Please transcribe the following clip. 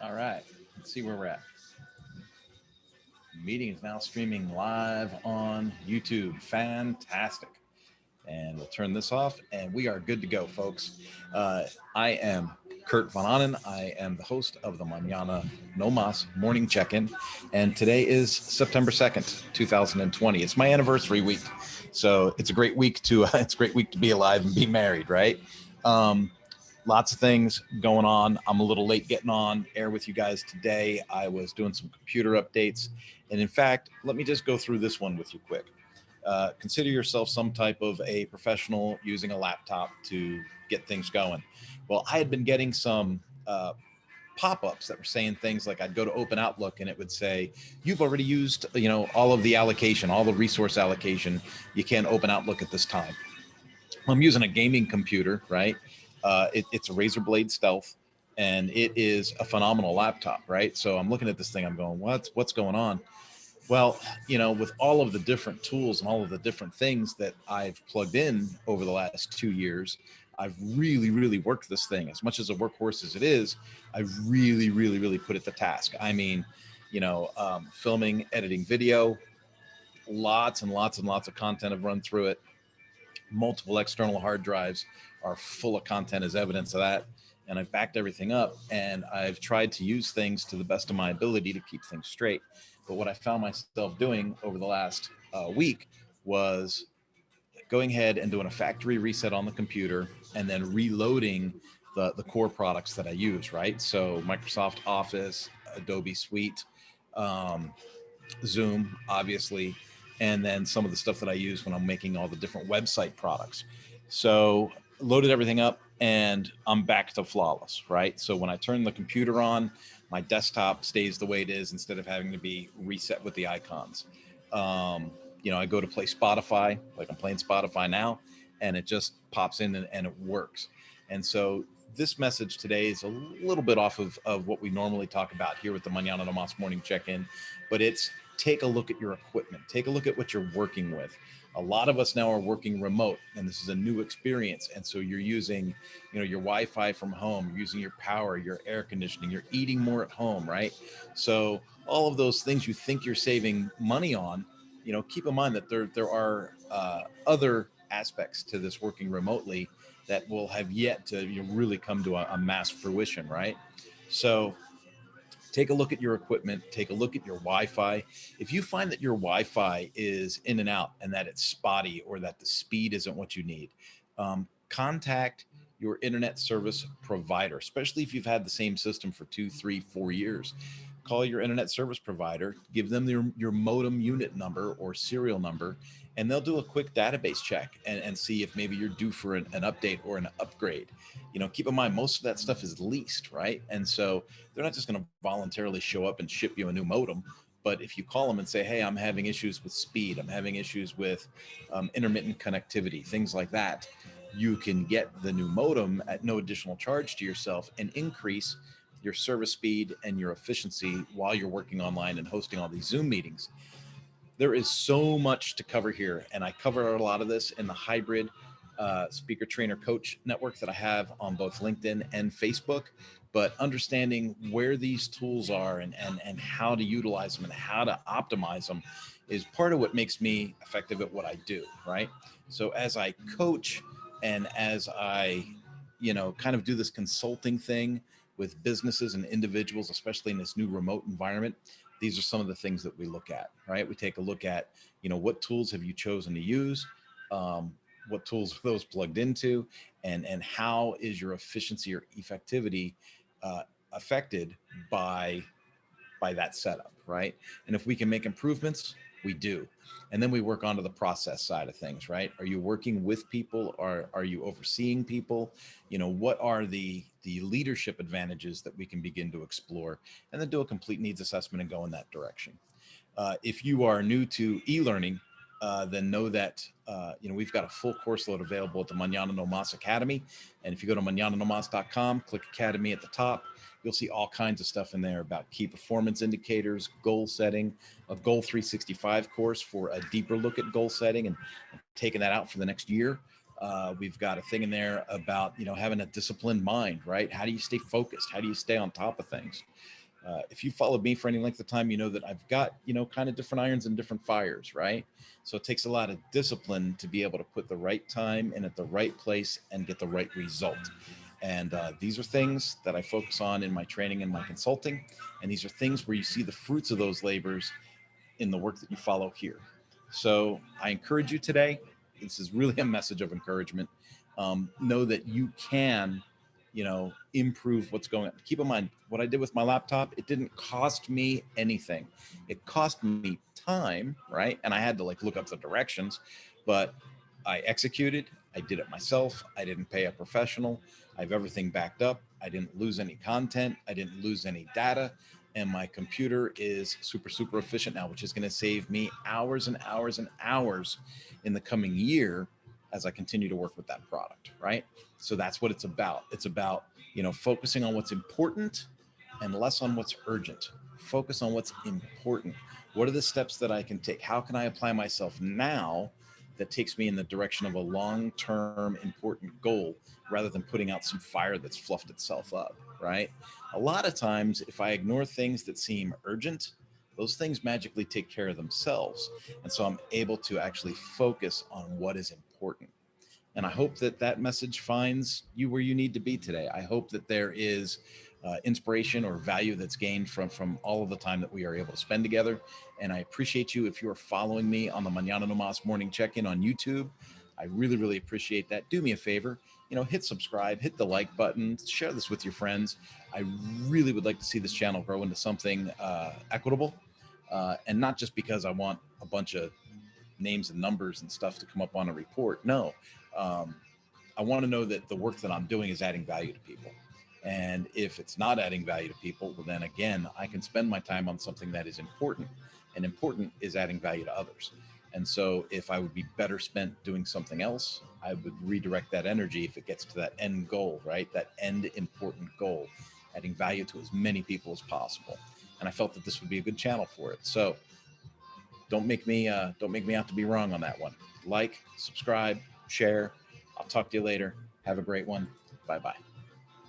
All right, let's see where we're at. Meeting is now streaming live on YouTube. Fantastic. And we'll turn this off and we are good to go, folks. Uh, I am Kurt Von Anen. I am the host of the Mañana No Mas morning check-in. And today is September 2nd, 2020. It's my anniversary week. So it's a great week to it's a great week to be alive and be married, right? Um, Lots of things going on. I'm a little late getting on air with you guys today. I was doing some computer updates. And in fact, let me just go through this one with you quick. Consider yourself some type of a professional using a laptop to get things going. Well, I had been getting some pop-ups that were saying things like I'd go to Open Outlook and it would say, you've already used, all of the allocation, all the resource allocation. You can't open Outlook at this time. I'm using a gaming computer, right? It's a Razer Blade Stealth, and it is a phenomenal laptop, right? So I'm looking at this thing, I'm going, what's going on? Well, with all of the different tools and all of the different things that I've plugged in over the last 2 years, I've really, really worked this thing. As much as a workhorse as it is, I've really, really, really put it to task. I mean, filming, editing video, lots and lots and lots of content have run through it. Multiple external hard drives are full of content as evidence of that. And I've backed everything up and I've tried to use things to the best of my ability to keep things straight. But what I found myself doing over the last week was going ahead and doing a factory reset on the computer and then reloading the core products that I use, right? So Microsoft Office, Adobe Suite, um, Zoom, obviously, and then some of the stuff that I use when I'm making all the different website products. So loaded everything up and I'm back to flawless, right? So when I turn the computer on, my desktop stays the way it is instead of having to be reset with the icons. Um, I go to play Spotify, like I'm playing Spotify now, and it just pops in and it works. And so this message today is a little bit off of what we normally talk about here with the Mañana no Mas morning check-in, but it's take a look at your equipment. Take a look at what you're working with. A lot of us now are working remote, and this is a new experience. And so you're using, your Wi-Fi from home, you're using your power, your air conditioning, you're eating more at home, right? So all of those things you think you're saving money on, keep in mind that there are other aspects to this working remotely that will have yet to really come to a mass fruition, right? So take a look at your equipment, take a look at your Wi-Fi. If you find that your Wi-Fi is in and out and that it's spotty or that the speed isn't what you need, contact your internet service provider, especially if you've had the same system for 2, 3, 4 years. Call your internet service provider, give them your modem unit number or serial number, and they'll do a quick database check and see if maybe you're due for an update or an upgrade. Keep in mind, most of that stuff is leased, right? And so they're not just going to voluntarily show up and ship you a new modem. But if you call them and say, hey, I'm having issues with speed, I'm having issues with intermittent connectivity, things like that, you can get the new modem at no additional charge to yourself and increase your service speed and your efficiency while you're working online and hosting all these Zoom meetings. There is so much to cover here, and I cover a lot of this in the hybrid speaker trainer coach network that I have on both LinkedIn and Facebook. But understanding where these tools are and how to utilize them and how to optimize them is part of what makes me effective at what I do, right? So as I coach and as I, kind of do this consulting thing with businesses and individuals, especially in this new remote environment, these are some of the things that we look at, right? We take a look at, what tools have you chosen to use? What tools are those plugged into? And how is your efficiency or effectivity affected by that setup, right? And if we can make improvements, we do. And then we work onto the process side of things, right? Are you working with people or are you overseeing people? What are the leadership advantages that we can begin to explore, and then do a complete needs assessment and go in that direction. If you are new to e-learning, then know that we've got a full course load available at the Mañana No Mas Academy. And if you go to mañananomas.com, click Academy at the top, you'll see all kinds of stuff in there about key performance indicators, goal setting, a Goal 365 course for a deeper look at goal setting and taking that out for the next year. We've got a thing in there about, having a disciplined mind, right? How do you stay focused? How do you stay on top of things? If you followed me for any length of time, you know that I've got, kind of different irons and different fires, right? So it takes a lot of discipline to be able to put the right time in at the right place and get the right result. And these are things that I focus on in my training and my consulting. And these are things where you see the fruits of those labors in the work that you follow here. So I encourage you today. This is really a message of encouragement. Know that you can, improve what's going on. Keep in mind what I did with my laptop. It didn't cost me anything. It cost me time, right? And I had to look up the directions, but I executed. I did it myself. I didn't pay a professional. I have everything backed up. I didn't lose any content. I didn't lose any data. And my computer is super, super efficient now, which is going to save me hours and hours and hours in the coming year as I continue to work with that product, right? So that's what it's about. It's about, focusing on what's important and less on what's urgent. Focus on what's important. What are the steps that I can take? How can I apply myself now that takes me in the direction of a long-term important goal rather than putting out some fire that's fluffed itself up, right? A lot of times, if I ignore things that seem urgent, those things magically take care of themselves. And so I'm able to actually focus on what is important. And I hope that that message finds you where you need to be today. I hope that there is inspiration or value that's gained from all of the time that we are able to spend together. And I appreciate you if you are following me on the Mañana Nomás morning check-in on YouTube. I really, really appreciate that. Do me a favor, hit subscribe, hit the like button, share this with your friends. I really would like to see this channel grow into something equitable, and not just because I want a bunch of names and numbers and stuff to come up on a report. No, I want to know that the work that I'm doing is adding value to people. And if it's not adding value to people, well, then again, I can spend my time on something that is important. And important is adding value to others. And so if I would be better spent doing something else, I would redirect that energy if it gets to that end goal, right? That end important goal, adding value to as many people as possible. And I felt that this would be a good channel for it. So don't make me out to be wrong on that one. Like, subscribe, share. I'll talk to you later. Have a great one. Bye-bye.